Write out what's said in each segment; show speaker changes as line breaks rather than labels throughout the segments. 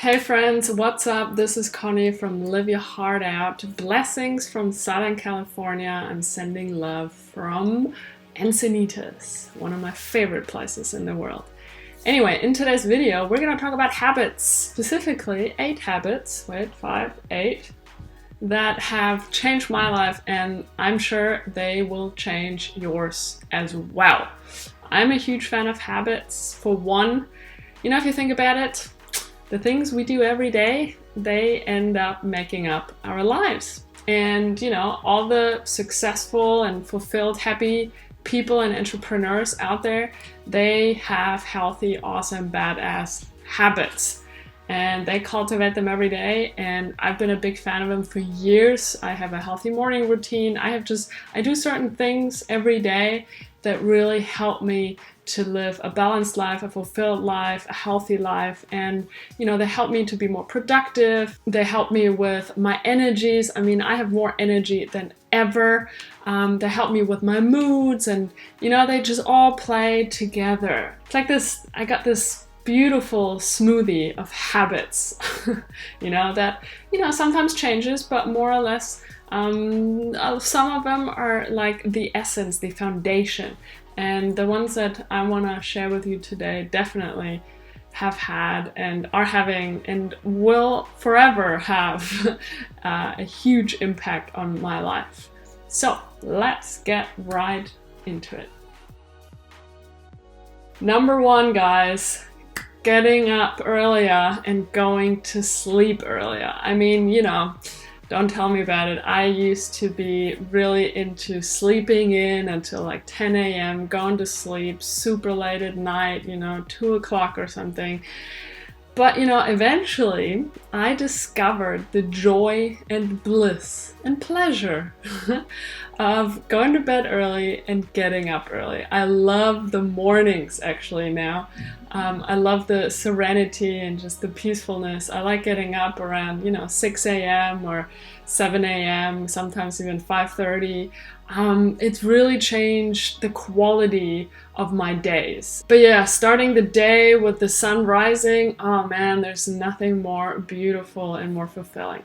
Hey friends, what's up? This is Conni from Live Your Heart Out. Blessings from Southern California. I'm sending love from Encinitas, one of my favorite places in the world. Anyway, in today's video, we're going to talk about habits, specifically 8 habits, 8, that have changed my life, and I'm sure they will change yours as well. I'm a huge fan of habits. For one, if you think about it, the things we do every day, they end up making up our lives. And all the successful and fulfilled, happy people and entrepreneurs out there, they have healthy, awesome, badass habits. And they cultivate them every day, and I've been a big fan of them for years. I have a healthy morning routine. I do certain things every day that really help me to live a balanced life, a fulfilled life, a healthy life. And they help me to be more productive. They help me with my energies. I have more energy than ever. They help me with my moods, and they just all play together. It's like this, I got this beautiful smoothie of habits, that sometimes changes, but more or less some of them are like the essence, the foundation. And the ones that I want to share with you today definitely have had and are having and will forever have a huge impact on my life. So let's get right into it. Number 1, guys, getting up earlier and going to sleep earlier. Don't tell me about it. I used to be really into sleeping in until like 10 a.m., going to sleep super late at night, 2 o'clock or something. But eventually I discovered the joy and bliss and pleasure of going to bed early and getting up early. I love the mornings actually now. I love the serenity and just the peacefulness. I like getting up around 6 a.m. or 7 a.m., sometimes even 5:30. It's really changed the quality of my days. But yeah, starting the day with the sun rising, oh man, there's nothing more beautiful and more fulfilling.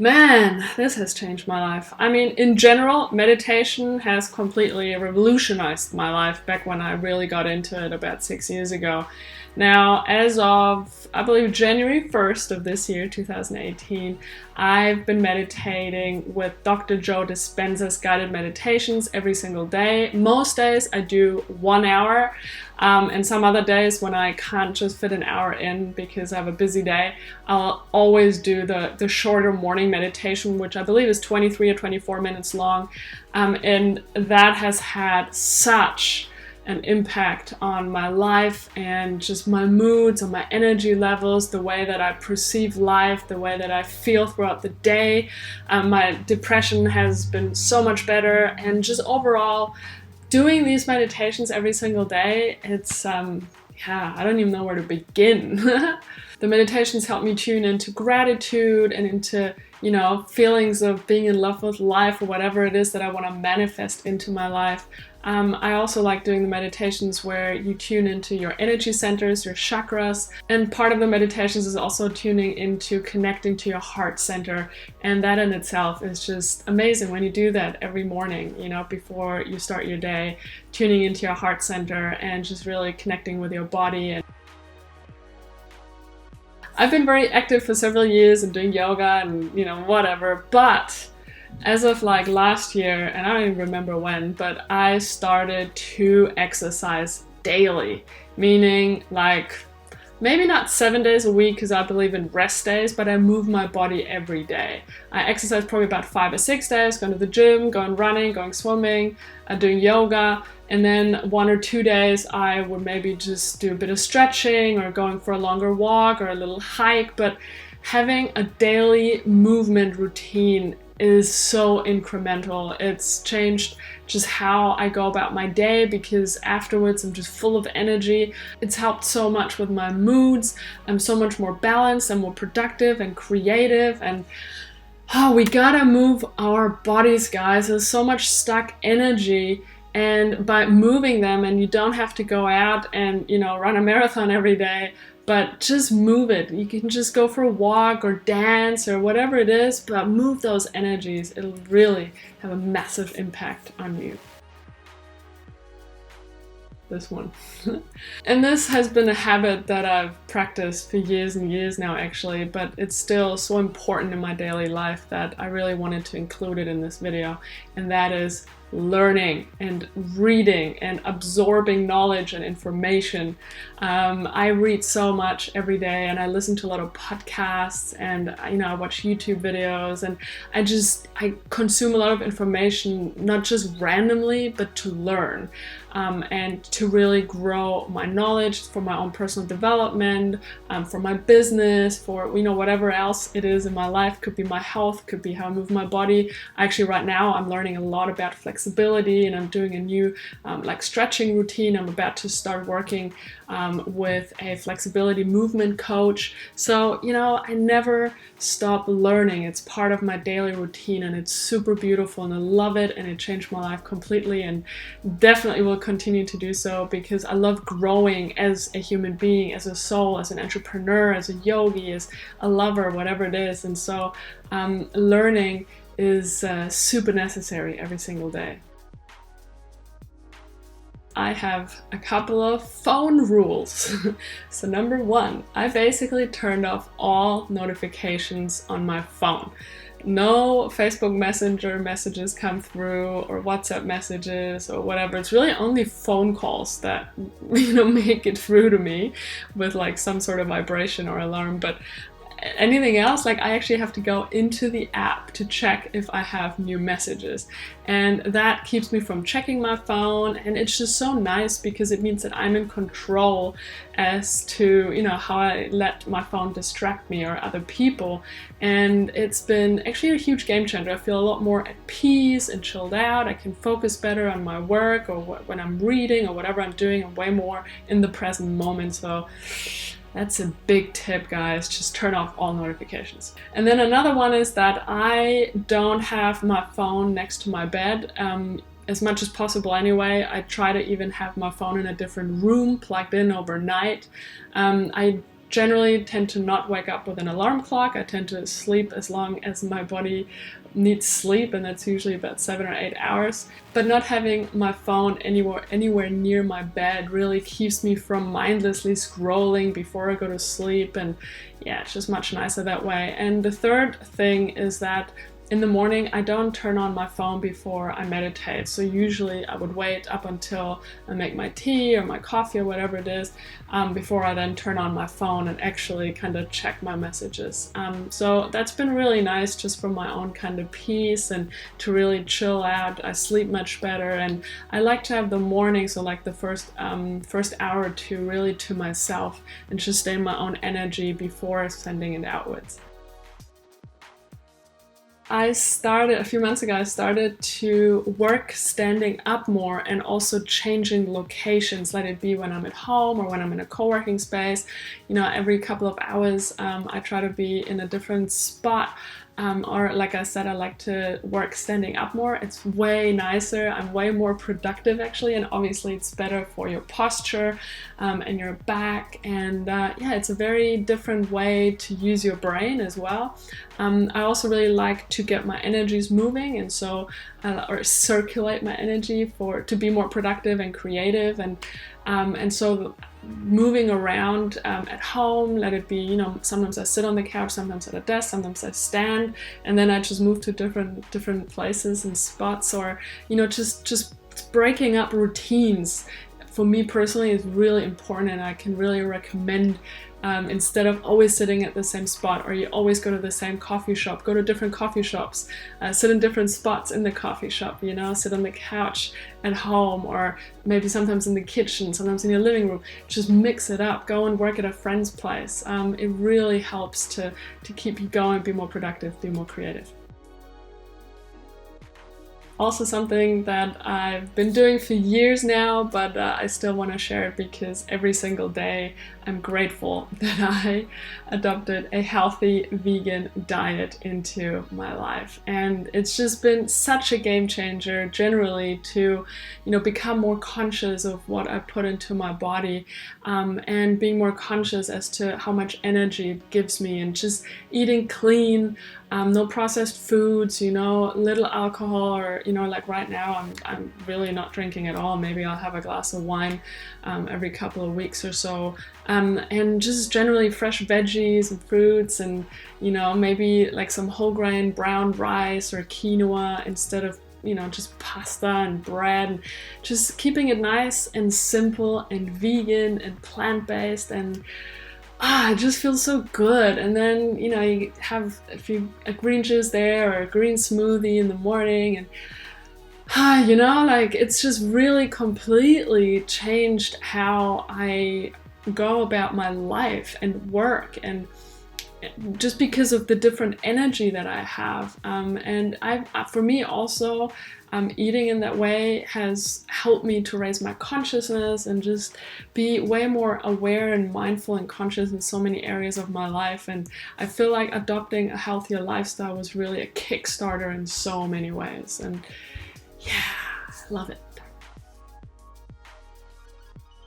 Man, this has changed my life. In general, meditation has completely revolutionized my life back when I really got into it about 6 years ago. Now, as of, I believe, January 1st of this year, 2018, I've been meditating with Dr. Joe Dispenza's guided meditations every single day. Most days I do 1 hour, and some other days when I can't just fit an hour in because I have a busy day, I'll always do the shorter morning meditation, which I believe is 23 or 24 minutes long, and that has had such an impact on my life and just my moods and my energy levels, the way that I perceive life, the way that I feel throughout the day. My depression has been so much better, and just overall doing these meditations every single day, it's I don't even know where to begin. The meditations help me tune into gratitude and into feelings of being in love with life, or whatever it is that I want to manifest into my life. I also like doing the meditations where you tune into your energy centers, your chakras, and part of the meditations is also tuning into connecting to your heart center, and that in itself is just amazing when you do that every morning, before you start your day, tuning into your heart center and just really connecting with your body. I've been very active for several years and doing yoga and whatever, but as of like last year, and I don't even remember when, but I started to exercise daily, meaning like maybe not 7 days a week because I believe in rest days, but I move my body every day. I exercise probably about 5 or 6 days, going to the gym, going running, going swimming, doing yoga, and then 1 or 2 days I would maybe just do a bit of stretching or going for a longer walk or a little hike. But having a daily movement routine is so incremental. It's changed just how I go about my day, because afterwards I'm just full of energy. It's helped so much with my moods. I'm so much more balanced and more productive and creative, and we gotta move our bodies, guys. There's so much stuck energy And by moving them, and you don't have to go out and, you know, run a marathon every day, but just move it. You can just go for a walk or dance or whatever it is, but move those energies. It'll really have a massive impact on you. This one. And this has been a habit that I've practiced for years and years now, actually, but it's still so important in my daily life that I really wanted to include it in this video, and that is learning and reading and absorbing knowledge and information. I read so much every day, and I listen to a lot of podcasts, and you know, I watch YouTube videos, and I consume a lot of information, not just randomly, but to learn. And to really grow my knowledge for my own personal development, for my business, for, you know, whatever else it is in my life. Could be my health, could be how I move my body. Actually, right now I'm learning a lot about flexibility, and I'm doing a new like stretching routine. I'm about to start working with a flexibility movement coach. So, you know, I never stop learning. It's part of my daily routine, and it's super beautiful, and I love it, and it changed my life completely, and definitely will continue to do so, because I love growing as a human being, as a soul, as an entrepreneur, as a yogi, as a lover, whatever it is. And so learning is super necessary every single day. I have a couple of phone rules. So number one, I basically turned off all notifications on my phone. No Facebook Messenger messages come through, or WhatsApp messages, or whatever. It's really only phone calls that, you know, make it through to me with like some sort of vibration or alarm. But anything else, like, I actually have to go into the app to check if I have new messages, and that keeps me from checking my phone. And it's just so nice, because it means that I'm in control as to, you know, how I let my phone distract me or other people. And it's been actually a huge game changer. I feel a lot more at peace and chilled out. I can focus better on my work, or when I'm reading or whatever I'm doing. I'm way more in the present moment. So that's a big tip, guys. Just turn off all notifications. And then another one is that I don't have my phone next to my bed. As much as possible anyway. I try to even have my phone in a different room, plugged in overnight. I generally tend to not wake up with an alarm clock. I tend to sleep as long as my body needs sleep, and that's usually about 7 or 8 hours. But not having my phone anywhere near my bed really keeps me from mindlessly scrolling before I go to sleep, and yeah, it's just much nicer that way. And the third thing is that in the morning, I don't turn on my phone before I meditate. So usually I would wait up until I make my tea or my coffee or whatever it is, before I then turn on my phone and actually kind of check my messages. So that's been really nice, just for my own kind of peace and to really chill out. I sleep much better, and I like to have the morning, so like the first hour or two, really to myself, and just stay in my own energy before sending it outwards. A few months ago, I started to work standing up more, and also changing locations, let it be when I'm at home or when I'm in a co-working space. You know, every couple of hours, I try to be in a different spot. Or like I said, I like to work standing up more. It's way nicer. I'm way more productive, actually, and obviously it's better for your posture and your back. And yeah, it's a very different way to use your brain as well. I also really like to get my energies moving, and so or circulate my energy to be more productive and creative. And so moving around at home, let it be, you know, sometimes I sit on the couch, sometimes at a desk, sometimes I stand, and then I just move to different places and spots, or, you know, just breaking up routines for me personally is really important, and I can really recommend, instead of always sitting at the same spot, or you always go to the same coffee shop, go to different coffee shops, sit in different spots in the coffee shop, you know, sit on the couch at home, or maybe sometimes in the kitchen, sometimes in your living room. Just mix it up, go and work at a friend's place. It really helps to keep you going, be more productive, be more creative. Also something that I've been doing for years now, but I still want to share it, because every single day am grateful that I adopted a healthy vegan diet into my life. And it's just been such a game changer generally to, become more conscious of what I put into my body, and being more conscious as to how much energy it gives me, and just eating clean, no processed foods, little alcohol, or, like right now I'm really not drinking at all. Maybe I'll have a glass of wine every couple of weeks or so, and just generally fresh veggies and fruits, and maybe like some whole grain brown rice or quinoa instead of just pasta and bread, and just keeping it nice and simple and vegan and plant-based, and it just feels so good. And then you have a green juice there or a green smoothie in the morning, and like it's just really completely changed how I go about my life and work, and just because of the different energy that I have. And for me also, eating in that way has helped me to raise my consciousness and just be way more aware and mindful and conscious in so many areas of my life. And I feel like adopting a healthier lifestyle was really a kickstarter in so many ways. And yeah, love it.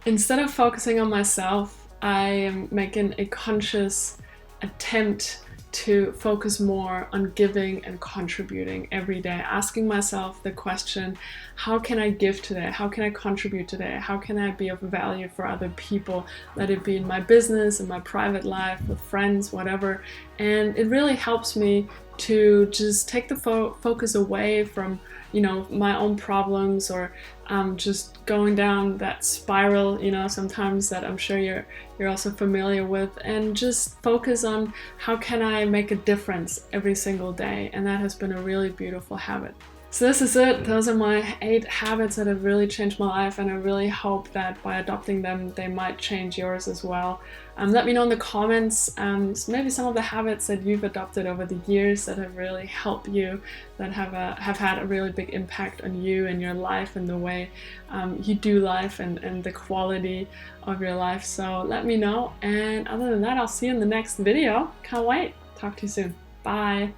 Instead of focusing on myself, I am making a conscious attempt to focus more on giving and contributing every day, asking myself the question, how can I give today? How can I contribute today? How can I be of value for other people? Let it be in my business, in my private life, with friends, whatever. And it really helps me to just take the focus away from my own problems, or just going down that spiral, sometimes that I'm sure you're also familiar with, and just focus on how can I make a difference every single day. And that has been a really beautiful habit. So this is it. Those are my 8 habits that have really changed my life, and I really hope that by adopting them, they might change yours as well. Let me know in the comments maybe some of the habits that you've adopted over the years that have really helped you, that have had a really big impact on you and your life and the way you do life, and the quality of your life. So let me know. And other than that, I'll see you in the next video. Can't wait. Talk to you soon. Bye.